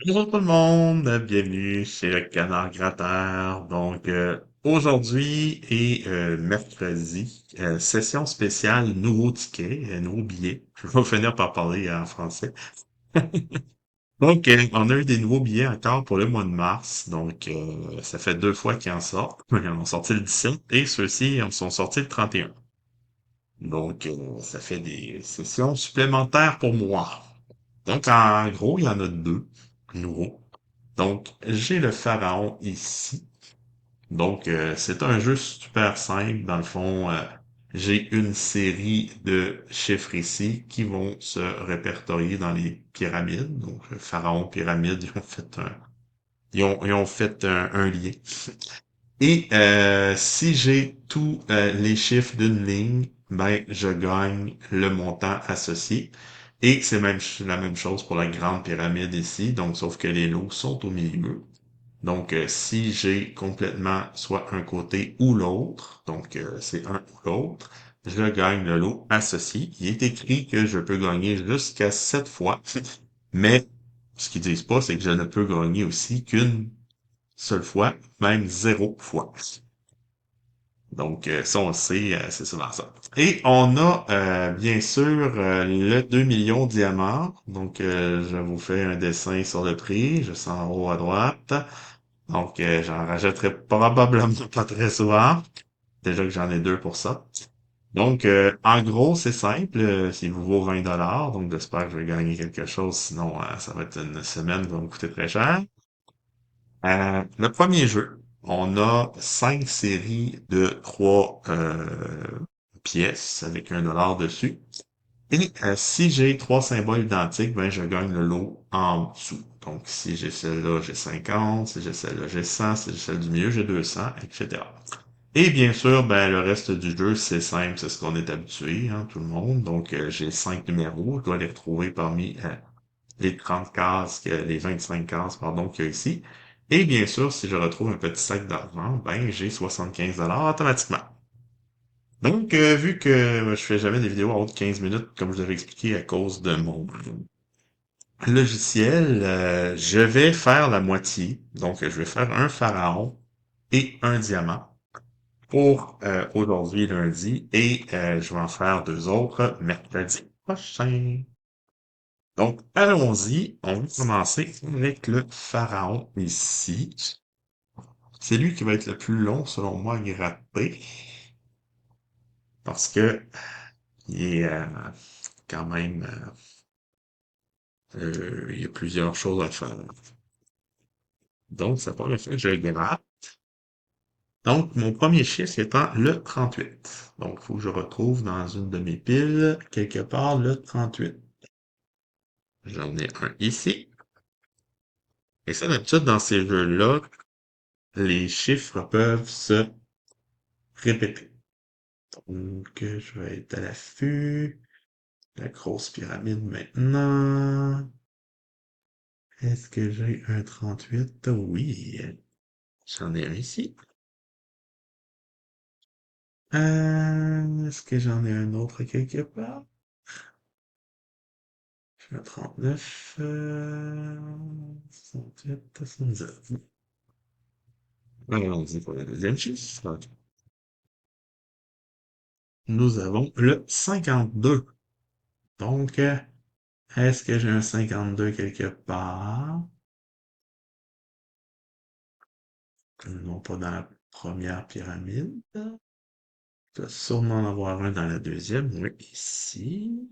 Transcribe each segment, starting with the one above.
Bonjour tout le monde, bienvenue chez le Canard Gratteur. Aujourd'hui est mercredi, session spéciale nouveau ticket, nouveau billet. Je vais finir par parler en français. On a eu des nouveaux billets encore pour le mois de mars. Ça fait 2 fois qu'ils en sortent. Ils en ont sorti le 17 et ceux-ci en sont sortis le 31. Ça fait des sessions supplémentaires pour moi. Donc, en gros, il y en a deux nouveaux. Donc, j'ai le pharaon ici. C'est un jeu super simple. Dans le fond, j'ai une série de chiffres ici qui vont se répertorier dans les pyramides. Donc, le pharaon, pyramide, ils ont fait un lien. Et si j'ai tous les chiffres d'une ligne, ben je gagne le montant associé. Et c'est même la même chose pour la grande pyramide ici, donc sauf que les lots sont au milieu. Si j'ai complètement soit un côté ou l'autre, c'est un ou l'autre, je gagne le lot associé. Il est écrit que je peux gagner jusqu'à 7 fois, mais ce qu'ils disent pas, c'est que je ne peux gagner aussi qu'une seule fois, même 0 fois. Ça, on le sait, c'est souvent ça. Et on a bien sûr le 2 millions diamants. Je vous fais un dessin sur le prix, juste en haut à droite. J'en rajouterai probablement pas très souvent. Déjà que j'en ai deux pour ça. En gros, c'est simple. Il vous vaut 20 $. Donc, j'espère que je vais gagner quelque chose. Sinon, ça va être une semaine qui va me coûter très cher. Le premier jeu, on a 5 séries de 3 pièces avec 1 $ dessus. Et si j'ai 3 symboles identiques, ben je gagne le lot en dessous. Donc si j'ai celle-là, j'ai 50, si j'ai celle-là, j'ai 100, si j'ai celle du milieu, j'ai 200, etc. Et bien sûr, ben le reste du jeu, c'est simple, c'est ce qu'on est habitué, hein, tout le monde. J'ai 5 numéros, je dois les retrouver parmi les 30 cases, les 25 cases, pardon, qu'il y a ici. Et bien sûr, si je retrouve un petit sac d'argent, ben j'ai 75 $ automatiquement. Vu que je fais jamais des vidéos à haute de 15 minutes, comme je l'avais expliqué à cause de mon logiciel, je vais faire la moitié. Je vais faire un pharaon et un diamant pour aujourd'hui, lundi, et je vais en faire deux autres mercredi prochain. Donc, allons-y. On va commencer avec le pharaon ici. C'est lui qui va être le plus long, selon moi, à gratter, parce que il est quand même, il y a plusieurs choses à faire. Donc, ça part le fait que je le gratte. Donc, mon premier chiffre étant le 38. Donc, il faut que je retrouve dans une de mes piles, quelque part, le 38. J'en ai un ici. Et ça, d'habitude, dans ces jeux-là, les chiffres peuvent se répéter. Je vais être à l'affût. La grosse pyramide maintenant. Est-ce que j'ai un 38? Oui. J'en ai un ici. Est-ce que j'en ai un autre quelque part? J'ai un 39. 68, 79. Allons-y pour le deuxième chiffre. Nous avons le 52. Donc, est-ce que j'ai un 52 quelque part? Non, pas dans la première pyramide. Il doit sûrement en avoir un dans la deuxième. Oui, ici.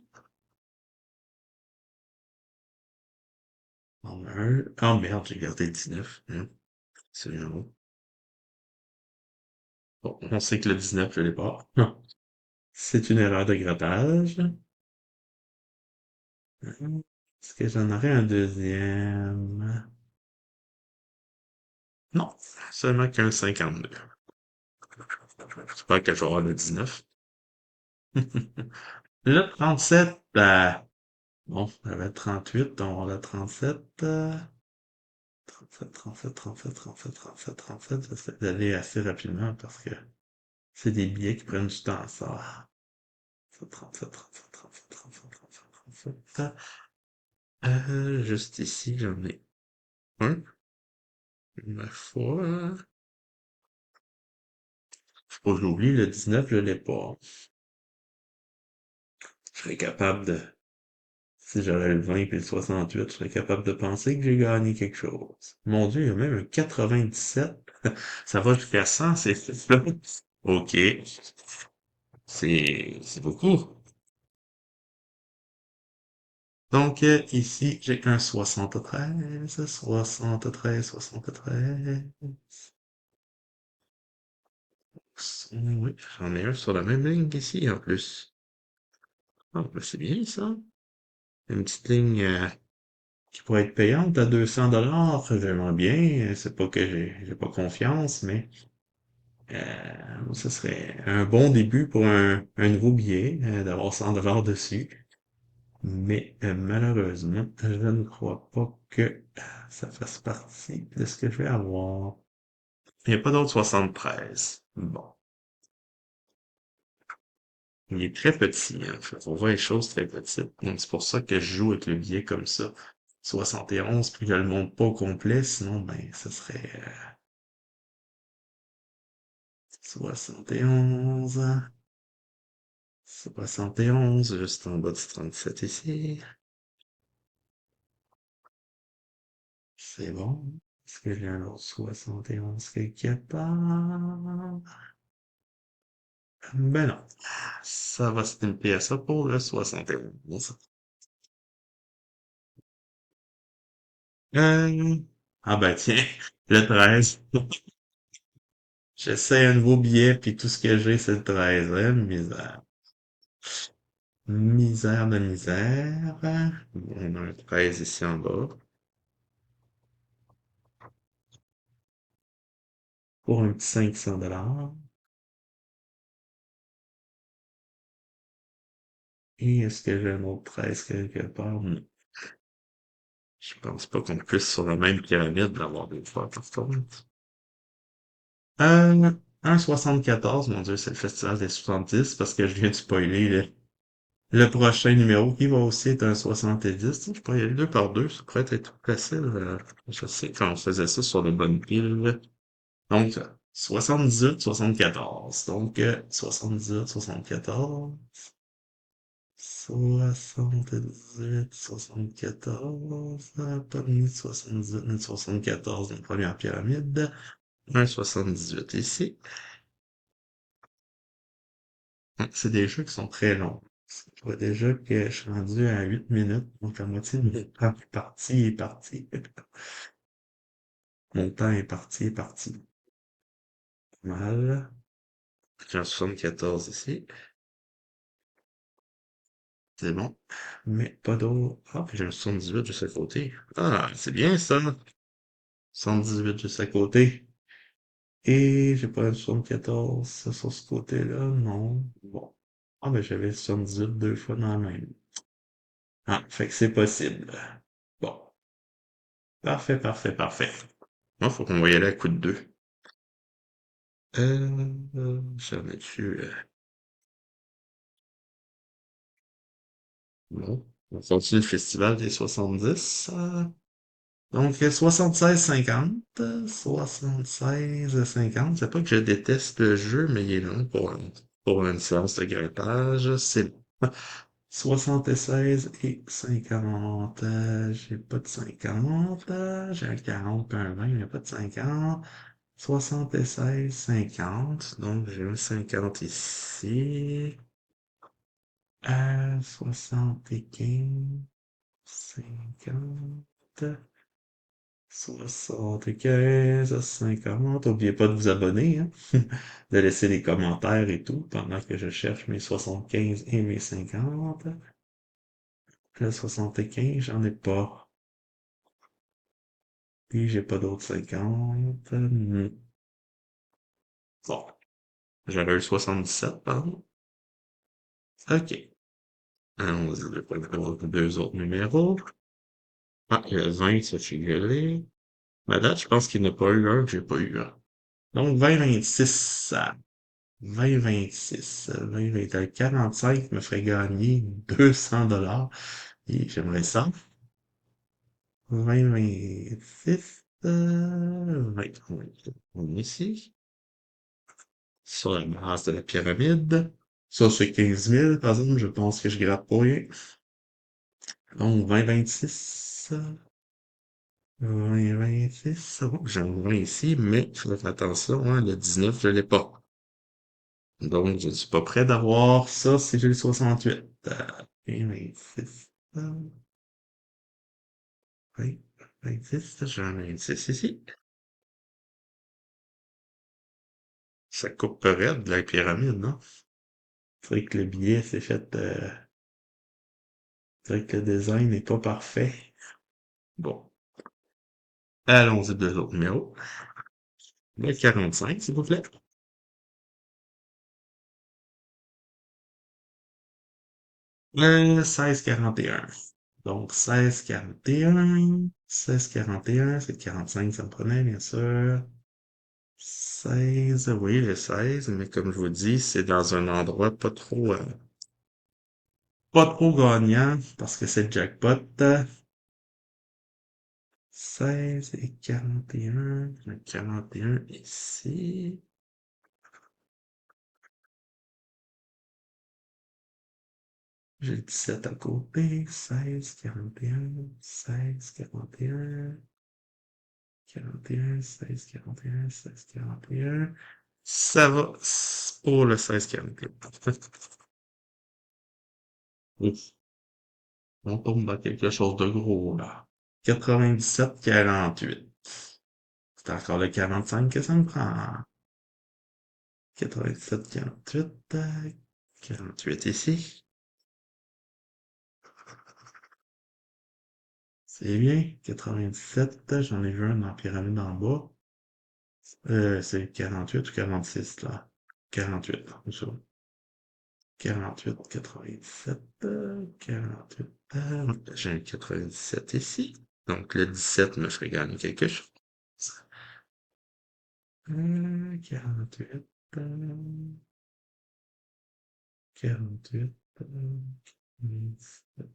On a un. Oh merde, j'ai gardé le 19. C'est bien bon. Bon, on sait que le 19, je l'ai pas. Non. C'est une erreur de grattage. Est-ce que j'en aurais un deuxième? Non, seulement qu'un 52. J'espère que je vais avoir le 19. Le 37, bon, j'avais 38, on va le 37. 37, 37, 37, 37, 37, 37. J'essaie d'aller assez rapidement parce que c'est des billets qui prennent du temps à ça. 37, 37, 37, 37, 37, 37. Juste ici, j'en ai. Ouais. Ma foi. Faut pas que j'oublie, le 19, je l'ai pas. Je serais capable de, si j'avais le 20 puis le 68, je serais capable de penser que j'ai gagné quelque chose. Mon Dieu, il y a même un 97. Ça va jusqu'à 100, c'est là. Ok. C'est beaucoup. Donc, ici, j'ai un 73, 73, 73. Oui, j'en ai un sur la même ligne qu'ici, en plus. Ah, ben c'est bien, ça. Une petite ligne qui pourrait être payante à 200 $. J'aimerais bien. C'est pas que j'ai pas confiance, mais ce serait un bon début pour un nouveau billet, d'avoir 100 $ dessus. Mais malheureusement, je ne crois pas que ça fasse partie de ce que je vais avoir. Il n'y a pas d'autre 73. Bon. Il est très petit, hein. On voit les choses très petites. Donc, c'est pour ça que je joue avec le billet comme ça. 71, puis je le monte pas au complet, sinon, ben, ce serait 71, 71, juste en bas du 37 ici. C'est bon. Est-ce que j'ai un autre 71 quelque part? Ben non. Ça va se limiter à ça pour le 71. Euh, ah ben tiens, le 13. J'essaie un nouveau billet, puis tout ce que j'ai, c'est le 13. Hein, misère. Misère de misère. On a un 13 ici en bas. Pour un petit 500 $. Et est-ce que j'ai un autre 13 quelque part? Non. Je pense pas qu'on puisse sur la même pyramide l'avoir des fois, par contre. Un 74, mon Dieu, c'est le festival des 70 parce que je viens de spoiler le prochain numéro qui va aussi être un 70. Je pourrais y aller deux par deux, ça pourrait être facile. Je sais quand on faisait ça sur les bonnes piles. Donc, 78, 74. Donc, 78, 74. 78, 74. Parmi 78 et 74, une première pyramide. Un 78 ici. C'est des jeux qui sont très longs. Je vois déjà que je suis rendu à 8 minutes, donc la moitié de mon temps est parti est parti. Mon temps est parti. Mal. J'ai un 74 ici. C'est bon. Mais pas d'eau. Ah, puis j'ai un 78 juste à côté. Ah, c'est bien ça. 78 juste à côté. Et j'ai pas un 74 sur ce côté-là. Non. Bon. Ah, ben j'avais le 78 deux fois dans la même. Ah, fait que c'est possible. Bon. Parfait, parfait, parfait. Moi, faut qu'on va y aller à coup de deux. J'en ai-tu... bon. On continue le festival des 70. Donc, 76-50. 76-50. C'est pas que je déteste le jeu, mais il est long pour une séance de grimpage. C'est 76 et 50. J'ai pas de 50. J'ai un 40 et un 20, mais pas de 50. 76, 50. Donc, j'ai un 50 ici. 75, 50. 75, 50. N'oubliez pas de vous abonner, hein? De laisser des commentaires et tout pendant que je cherche mes 75 et mes 50. Le 75, j'en ai pas. Puis j'ai pas d'autres 50. Bon, j'aurais eu 77, pardon. OK. Allons-y, je vais prendre deux autres numéros. Ah, le 20, ça fait gueuler. Ma date, je pense qu'il n'y en a pas eu un que j'ai pas eu un. Donc, 2026. 2026. 20, 45 me ferait gagner 200 $ et j'aimerais ça. 20, 26, 20, on est ici, sur la base de la pyramide. Ça, c'est 15 000, par exemple, je pense que je gratte pour rien. Donc, 20, 26, 20, 26, oh, j'ai un 20 ici, mais faites attention, hein, le 19, je l'ai pas. Donc, je ne suis pas prêt d'avoir ça si j'ai le 68. 20, 26, 20, 26, j'ai un 26 ici. Ça coupe raide de la pyramide, non? C'est vrai que le billet s'est fait, c'est vrai que le design n'est pas parfait. Bon, allons-y deux autres numéros. Le 45, s'il vous plaît. 16, 41. Donc, 16, 41, 16, 41, c'est 45, ça me prenait, bien sûr. 16, oui, le 16, mais comme je vous dis, c'est dans un endroit pas trop gagnant, parce que c'est le jackpot. 16 et 41, le 41 ici. J'ai le 17 à côté, 16, 41, 16, 41, 41, 16, 41, 16, 41. Ça va pour le 16, 41. Ouf, on tombe dans quelque chose de gros, là. 97, 48. C'est encore le 45 que ça me prend. 97, 48, 48 ici. C'est bien. 97, j'en ai vu un dans la pyramide en bas. C'est 48 ou 46, là. 48, c'est ça. 48, 97, 48, j'ai un 97 ici. Donc, le 17 me ferait gagner quelque chose. 48, 48, 47.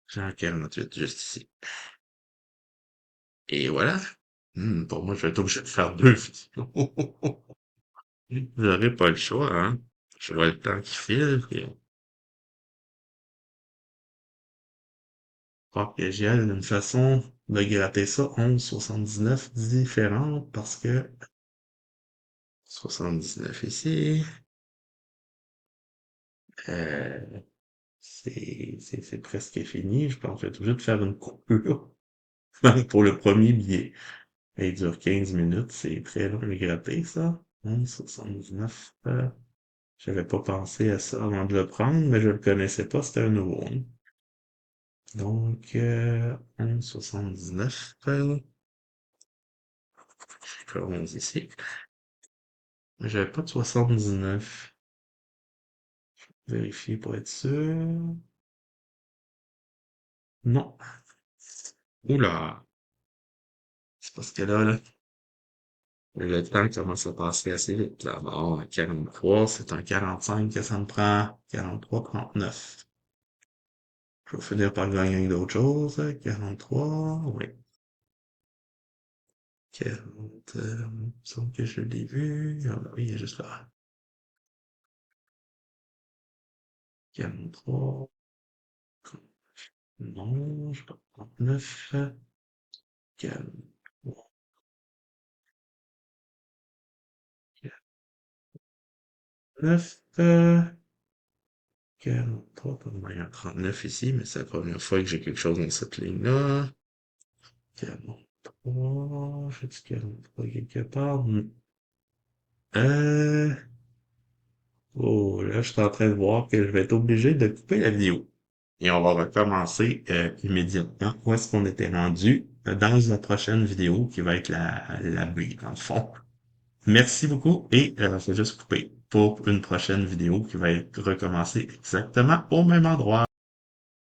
J'ai un 48 juste ici. Et voilà. Pour moi, je vais être obligé de faire deux vidéos. J'aurai pas le choix, hein. Je vois le temps qui file, puis je crois que j'ai une façon de gratter ça, 11,79 différente, parce que 79 ici, euh, c'est presque fini. Je pense que je vais être obligé de faire une coupure pour le premier billet. Il dure 15 minutes, c'est très long à gratter, ça. 11,79. J'avais pas pensé à ça avant de le prendre, mais je le connaissais pas, c'était un nouveau, hein. Donc, 11,79. Commence ici. J'avais pas de 79. Vérifier pour être sûr. Non. Oula. C'est parce que là, le temps commence à passer assez vite. Là, bon, 43, c'est un 45 que ça me prend. 43, 39. Je vais finir par gagner avec d'autres choses. 43, oui. 40, il me semble que je l'ai vu. Ah, bah oui, il est juste là. 43. Non, je sais pas. 39. 43. 9. 43, pas il y a 39 ici, mais c'est la première fois que j'ai quelque chose dans cette ligne-là. 43, j'ai dit 43 quelque part. Euh, oh, là, je suis en train de voir que je vais être obligé de couper la vidéo. Et on va recommencer immédiatement. Où est-ce qu'on était rendu dans la prochaine vidéo qui va être la B, dans le fond. Merci beaucoup et je vais juste couper pour une prochaine vidéo qui va être recommencée exactement au même endroit.